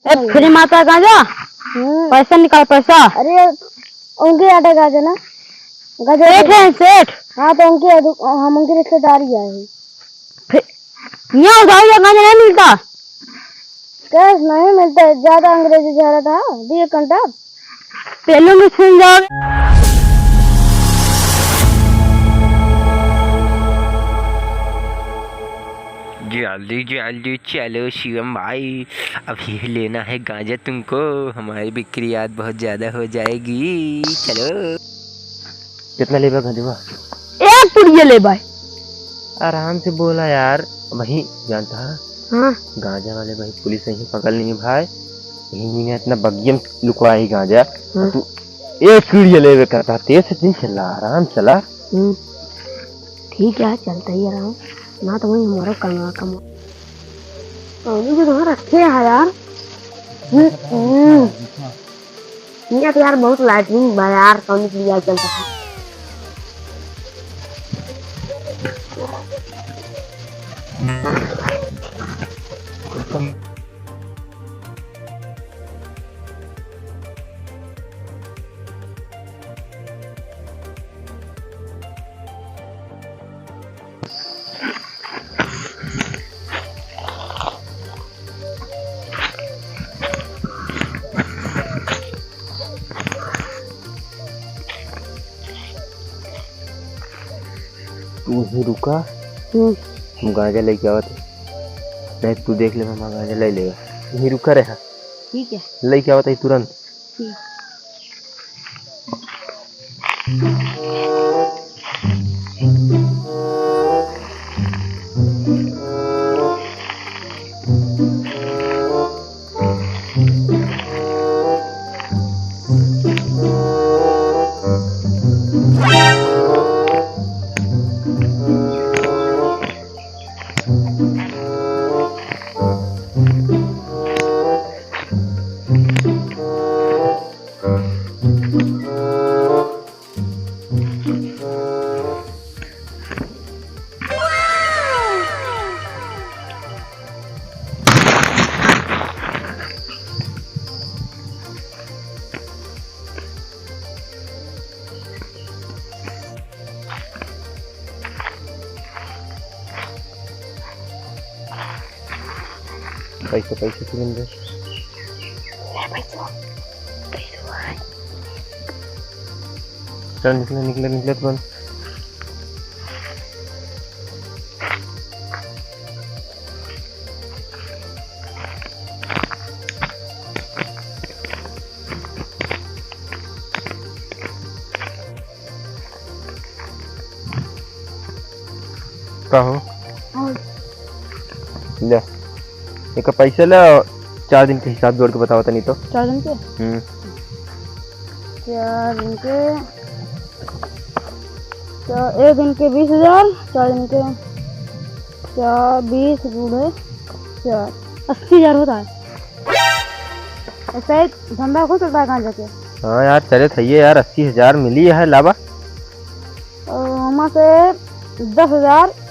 Free माता गांजा। पैसा निकाल पैसा। अरे उनके आटा गाजा ना गाजा सेठ है सेठ। हाँ तो हम उनके रिश्तेदारी आए हैं। यहाँ उधारी गांजा नहीं मिलता। कैश नहीं मिलता, ज्यादा अंग्रेजी जा रहा था। दिए घंटा पहले में सुन जाओगे। जल्दी जल्दी चलो शिवम भाई, अभी लेना है गांजा तुमको, हमारी बिक्री आज बहुत ज्यादा हो जाएगी। चलो। कितना लेगा गांजा? एक पुड़िया ले भाई। आराम से बोला यार, वही जानता है। हाँ गांजा वाले भाई पुलिस नहीं पकड़ लेंगे भाई, यही ने इतना बगियम लुकवा ही गांजा। हाँ। तू एक पुड़िया लेवे करता, तेज से दिन चला, आराम चला। ठीक है चलता ही आराम ना, तो वही हमारा कमा जो कहाँ रखे हैं यार। ये तो यार बहुत लाइटिंग यार, कौन के लिए चलता है। तू ही रुका, हम गांजा लेके आवत नहीं, तू देख ले, हम गांजा ले लेगा। तू ही रुका रहा, ठीक है लेके आवत है तुरंत। पैसे पैसे सुरेंद्र, चल निकले निकले निकले तुरंत। कहो ले एक पैसे ले, 4 दिन के हिसाब जोड़ के बताओ तो, नहीं तो 4 दिन के 4 दिन के, तो 1 दिन के 20,000, 4 दिन के 20 गुणे 4 80,000 होता है। ऐसा एक धंधा को चलता है गांजा के। हाँ यार चले थे यार, 80,000 मिली है लाभा। और हमारे से 10,000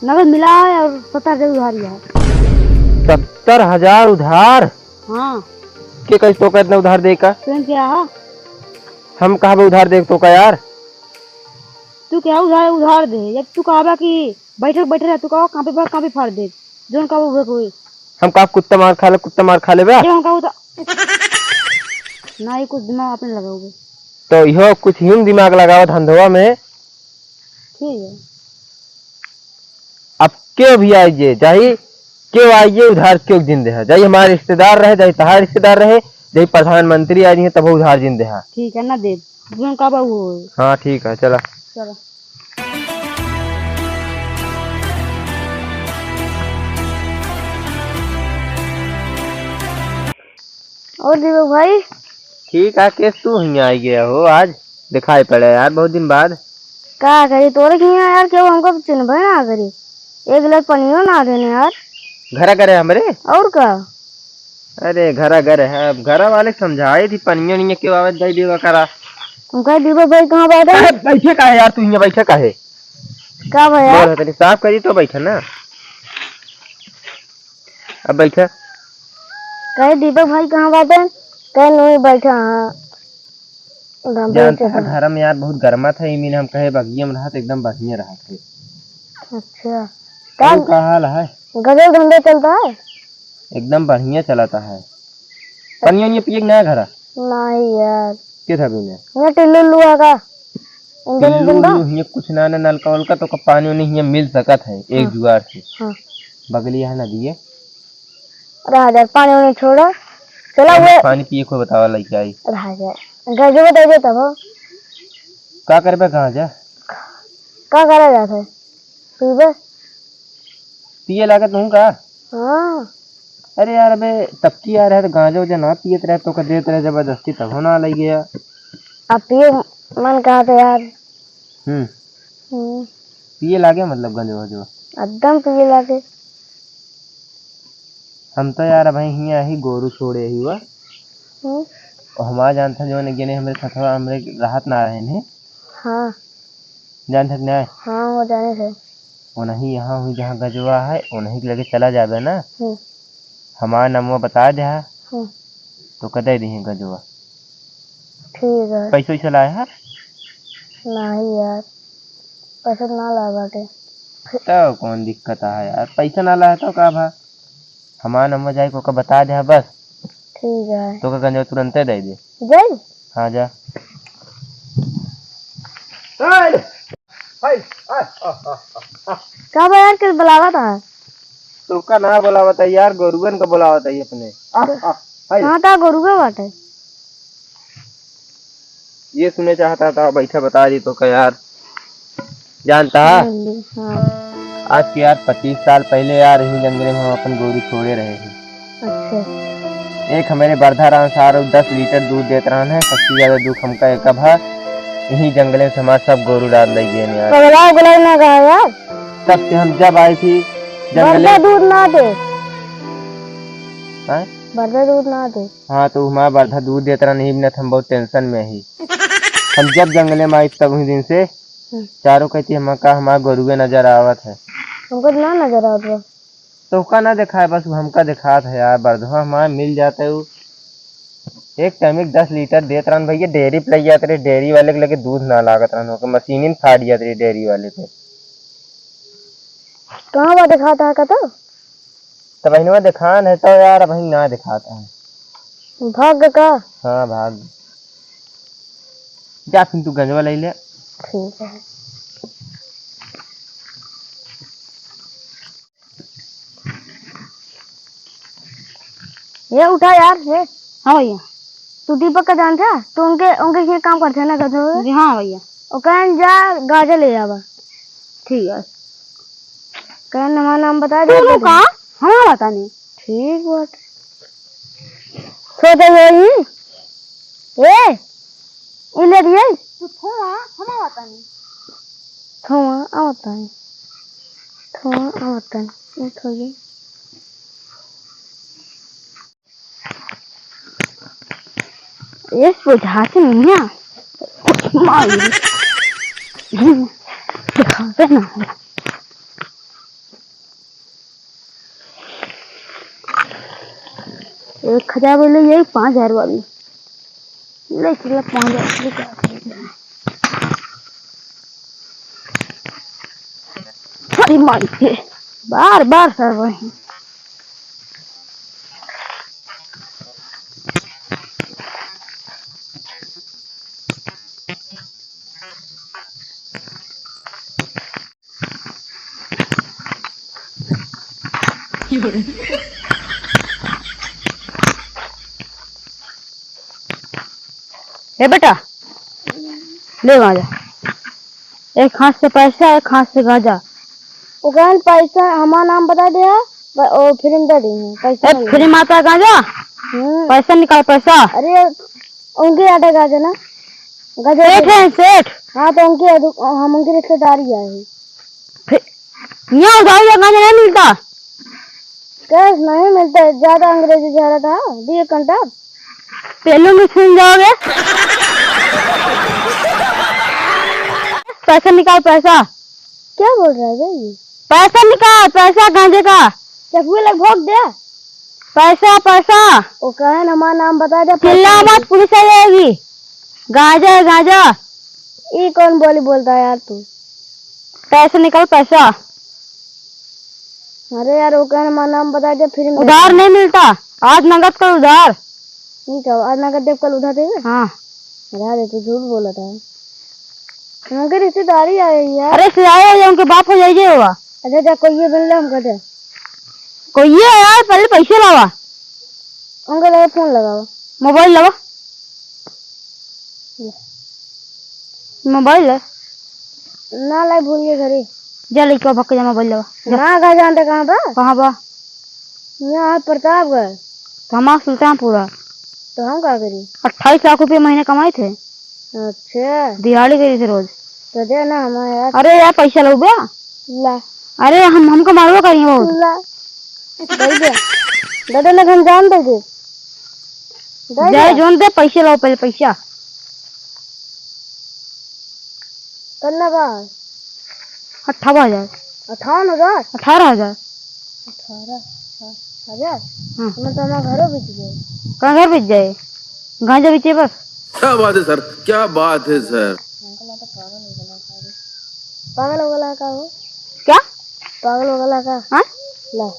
नगद मिला है और 70,000 उधारी है। 70,000 उधार? हाँ के कैसे तो का इतना उधार दे का? क्या है? हम कहाँ पे उधार दे तो का यार? तू क्या उधार दे, जब तू कहा कि बैठक बैठे रह, तू कहो कहाँ पे फाड़ दे जोन का वो कोई। हम कहा कुत्ता मार खा ले बे। हम कहा ना ही कुछ दिमाग आपने लगाओगे तो यो कुछ ही दिमाग लगाओ धंधवा में। ठीक है अब क्यों भी आइए जाइए, क्यों आइए उधार क्यों जिंदे है, जाइए हमारे रिश्तेदार रहे, जाइए तहार रिश्तेदार रहे, जाइए प्रधानमंत्री आ रही है तब उधार जिंदे है। ठीक है ना दे जोन का वो। हाँ ठीक है चला चलो। और दीपक भाई ठीक है, केस तू यहाँ आई गया हो, आज दिखाई पड़े यार बहुत दिन बाद। क्या करी तोरे की यार, क्यों हमको चिन्ह ना करी, 1 गिलास पानी ना देने यार। घरा करे हमरे और क्या? अरे घरा घरे है, घरा वाले समझाई थी पनिया नहीं क्यों आवाज जाई देवा करा। तुम कह दीपक भाई कहाँ बैठे? बैठे का है यार, तू यहाँ बैठे का है? क्या भैया साफ करी तो बैठा ना, अब बैठा। कहे दीपक भाई कहाँ बाटे? कहे नहीं बैठा हाँ जानता है घर में यार बहुत गर्मा था, इमीन हम कहे बगिया में रहा तो एकदम बढ़िया रहा थे। अच्छा तू का हाल है? गजब धंधा चलता है, एकदम बढ़िया चलाता है। पनिया ये पिए नया घर नहीं यार के था बिने ये टिल्लू का टिल्लू ये कुछ ना नलका वलका तो पानी उन्हें यहाँ मिल सकत है एक जुगाड़ से। हाँ। बगली है नदी है, रहा जाए पानी उन्हें छोड़ो चला वो पानी पिए को बतावा लग आई रहा जाए गजब दे दे तब का करबे कहाँ जा का करा जाता है पीबे पिए लागत हूँ का। हाँ अरे यार अबे तबकी आ रहा है तो गांजा उजा ना पियत रहे तो का देते रहे जबरदस्ती तब होना लग गया। अब पिए मन कहा था यार। पिए लागे मतलब गंजो वजो एकदम पिए लागे। हम तो यार भाई हिया ही गोरू छोड़े ही हुआ और हमारा जानता जो ने गने हमरे सथवा हमरे राहत ना रहे ने। हाँ जानता ना हाँ हो जाने से वो नहीं यहाँ हुई जहाँ गजवा है वो नहीं लगे चला जाबे ना हमारा नमवा बता दे तो कदे दी गजवा। ठीक है पैसा वैसा लाए है नहीं यार पैसा ना ला बाटे तो कौन दिक्कत है यार पैसा ना लाए तो का भा हमारा नंबर जाए को बता दे बस। ठीक है तो का गंजवा तुरंत दे दे जय हाँ जा का यार किस बुलावा था तो का ना बुलावत है यार गोरुगन का बुलावत है अपने कहाँ था गोरू का बाटे ये सुने चाहता था बैठा बता दी तो का यार जानता हाँ। आज के यार 25 साल पहले यार यही जंगल में हम अपन गोरू छोड़े रहे थे। अच्छा एक हमारे बर्धा राम सार 10 लीटर दूध देते रहा है सबसे ज्यादा दुख हमका एक भा यही जंगल में हमारे सब गोरू डाल लगे यार गुलाब ना कहा यार तब से हम जब आई थी जंगल दूध ना दे हाँ बर्दा दूध ना दे हाँ तो हमारा बर्धा दूध देता रहा नहीं हम बहुत टेंशन में ही हम जब जंगले में आई तब उस दिन से चारों कहती हमारा गोरुए नजर आवत है हमको ना नजर आता तो उसका ना देखा है बस हमका दिखा था यार बर्धवा हमारा मिल जाता है एक टाइम 10 लीटर देते रहन भैया डेयरी पे लग जाते रहे डेयरी वाले के लगे दूध ना लागत रहन मशीन फाट जाती रही डेयरी वाले पे कहाँ पर दिखाता है कतो तो बहनवा दिखान है तो यार भाई ना दिखाता है भाग का हाँ भाग जा फिर तू गंजवा ले ले ठीक है ये उठा यार ये हाँ भैया तू दीपक का जान था तो उनके उनके खेत काम करते हैं ना गधो जी हाँ भैया और कहन जा गाजर ले जावा ठीक है कहन हमारा नाम बता दे तू कहाँ हमारा बता नहीं ठीक बात सोचे यही ये ले दिए तू थोड़ा हमारा बता नहीं थोड़ा आवता है थोड़ा आवता है थोड़ी ये बुझा से नहीं है मारी दिखाते ना एक 1000 वाली यही 5000 वाली ले चला 5000 अरे मारी के बार बार सर वही ए बेटा ले गांजा एक हाथ से पैसा एक हाथ से गांजा उगान पैसा हमारा नाम बता दे और फिर दे देंगे पैसा फ्री माता गांजा पैसा निकाल पैसा अरे उनके आटे गाजर ना गाजर सेठ है सेठ हाँ तो उनके हम उनकी रिश्तेदारी है यहाँ उधार गांजा नहीं मिलता कैश नहीं मिलता ज्यादा अंग्रेजी जा था दिए घंटा पहले में सुन जाओगे पैसा निकाल पैसा क्या बोल रहा है ये पैसा निकाल पैसा गांजे का चकुए लग भोग दे पैसा पैसा। वो कहे ना हमारा नाम बता दे। चिल्ला मत, पुलिस आ जाएगी। गांजा है गांजा। ये कौन बोलता है यार तू? पैसे निकल पैसा। अरे यार वो कहे हमारा नाम बता दे फिर उधार नहीं मिलता, आज नगद कर उधार। ठीक है, आज नगद देव कल उधार देगा। हाँ अरे तू झूठ बोला था। उनके रिश्तेदारी आए यार। अरे सियाए उनके बाप हो जाइए हुआ। अच्छा जा कोई ये मिल रहा हम कहते कोई ये है यार, पहले पैसे लावा। उनका लगा फोन लगाओ। मोबाइल लावा। मोबाइल है ना लाई भूलिए घरे। जा लेके भक्के जा मोबाइल लावा। ना कहा जानते कहाँ पर? कहाँ बा? यहाँ प्रतापगढ़। तो हम सुल्तानपुरा। तो हम क्या करी? 28 लाख रुपए महीने कमाए थे। अच्छा दिहाड़ी करी थी रोज। तो दे ना हमारे यार। अरे यार पैसा लो बे। ला अरे हमको मारवा करिए बहुत। ला दे दे। दादा ना हम जान दे। जय जोन दे, पैसे लाओ पहले पैसा। करना का 58,000। 58,000। 18,000। 18,000। हाँ मैं तो हमारा घरों बेच गए। कहाँ घर बेच जाए? गांजा बेचे बस। क्या बात है सर, क्या बात है सर। पागल हो गला का हो? क्या पागल हो गला का? हाँ? ला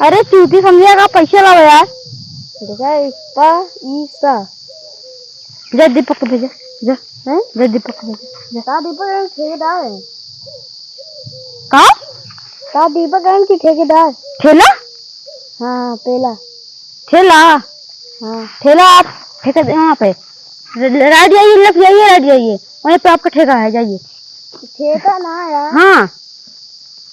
अरे चूती समझेगा, पैसे लाओ यार। देखा पैसा। जा दीपक को भेजा। जा हैं? जा दीपक को भेजा। का दीपक ठेकेदार है। कहाँ? का दीपक की ठेकेदार। ठेला? हाँ पेला। ठेला? हाँ ठेला आप ठेका वहाँ पे राइट जाइए, लेफ्ट जाइए, राइट जाइए, वहीं पे आपका ठेका है, जाइए। ठेका ना यार। हाँ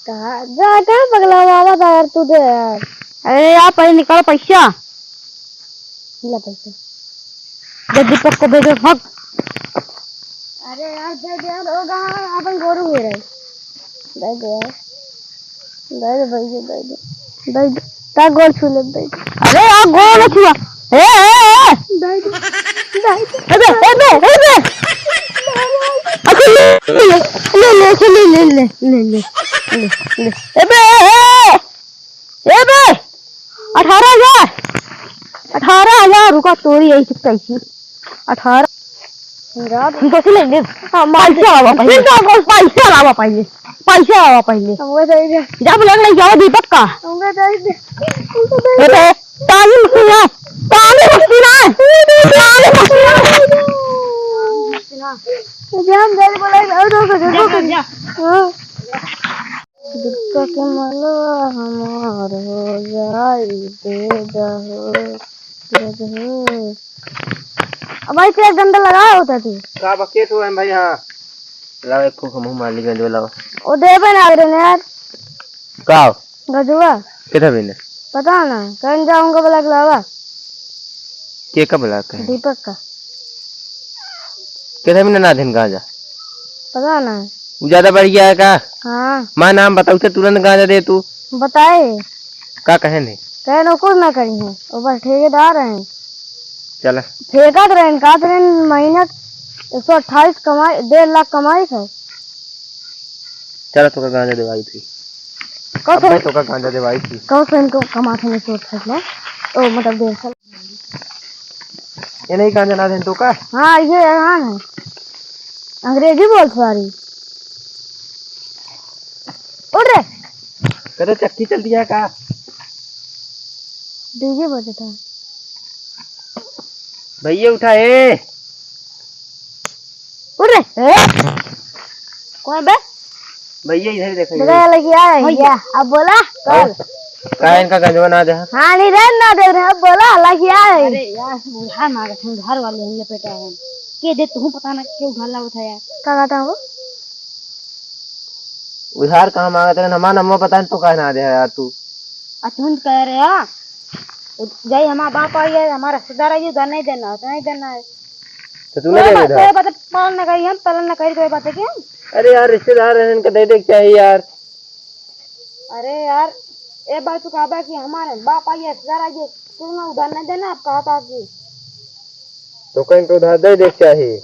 कहा जा कर पगला बाबा था यार तुझे यार। अरे यार पहले निकालो पैसा। ला पैसा। जा दीपक को भेजो भग। अरे यार दे दे यार होगा अपन गोरू हुए रहे। दे दे यार। दे दे भाई दे दे। दे दे ता गोल छू ले दे। अरे यार गोल मत छुआ। ए दे दे अबे अच्छा ले 18,000। 18,000 रुका तोरी यही कैसी 18 कैसे ले ले। पैसा लावा पहले, पैसा लावा पहले, पैसा लावा पहले। हमको दे दे। जब लग नहीं जाओ दीपक का। हमको दे दे। अरे ताली मस्ती ना, ताली मस्ती ना, ताली मस्ती ना। जान दे बोला और दो जा। हां दीपक मलो हमार हो जाई दे दो। अब भाई तेरा डंडा लगाया होता तू। का बके तो है भाई। हाँ लाओ एक फूक मुंह मार ली गंदे लाओ। ओ दे बना रे यार का गजुआ किधर बिने पता ना कहीं जाऊंगा बोला के लावा। के का बुला के दीपक का किधर बिने ना दिन गांजा पता ना। वो ज्यादा बढ़ गया है का? हाँ मां नाम बताऊ तो तुरंत गांजा दे तू। बताए का कहे नहीं कहे नो कुछ ना करी है वो बस ठेकेदार हैं। चला ठेका ट्रेन का ट्रेन महीने 128 कमाई 1.5 लाख कमाई है। चला तो का गांजा दवाई थी। कब अब तो का गांजा दवाई थी। कब से इनको कमाते नहीं 128 लाख। ओ मतलब 1.5 साल। ये नहीं गांजा ना दे तो का। हाँ ये हाँ है अंग्रेजी बोल सारी। उठ रे कदे चक्की चल दिया का। डीजे बजता है। भैया उठाए। उठ रे कौन बे? भैया इधर देखो। बता लगी आ भैया अब बोला कल का इनका गंजवा ना दे। हाँ नहीं रहने ना दे रहे अब बोला लगी आ। अरे यार उधार मांगे थे, उधार वाले हैं लपेटा है के दे तू पता ना क्यों उधार ला उठाया। क्या कहता हूँ उधार कहाँ मांगा तेरे हमारा नंबर पता नहीं तो कहा ना दे यार तू। तुम कह रहे हो जाई हमारा बाप आई है, हमारा रिश्तेदार आई, उधार नहीं देना है, तो नहीं देना है। तो तूने दे कोई उधार। बात पालन ना करी, हम पालन ना करी, कोई बात है क्या? अरे यार रिश्तेदार है इनका दे दे चाहिए यार। अरे यार ये बात तो कहा कि हमारे बाप आई है, रिश्तेदार आई है, तुमने उधार नहीं देना। आप कहा था कि तो कहीं तो उधार दे दे चाहिए।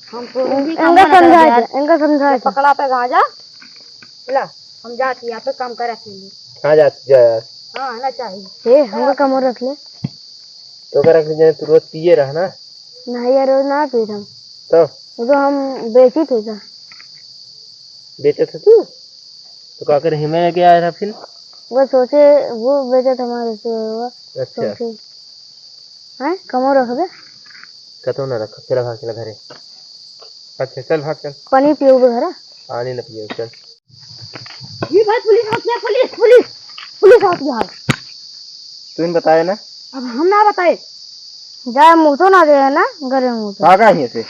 हम तो इनका समझा पकड़ा पे गांजा ला हम जाती यहाँ पे काम करे। कहाँ जा यार? हाँ आना चाहिए। ए हमको कमर रख ले। तो कर रख तू रोज पिए रहा ना नहीं यार रोज ना पी हम। तो वो तो हम बेची थे का। बेचे थे तू तो क्या कर हिमे लेके आया था फिर? वो सोचे वो बेचा था हमारे से वो अच्छा सोचे हैं कमर रख दे। कतो ना रख चला भाग चला घरे। अच्छा चल भाग चल। पानी पियोगे घर। पानी न पिए चल। ये भाई पुलिस आ गया, पुलिस पुलिस पुलिस आ गया। तूने बताया ना अब हम ना बताए। जाए मुँह तो ना दे ना घर में मुँह तो। भागा यहीं से।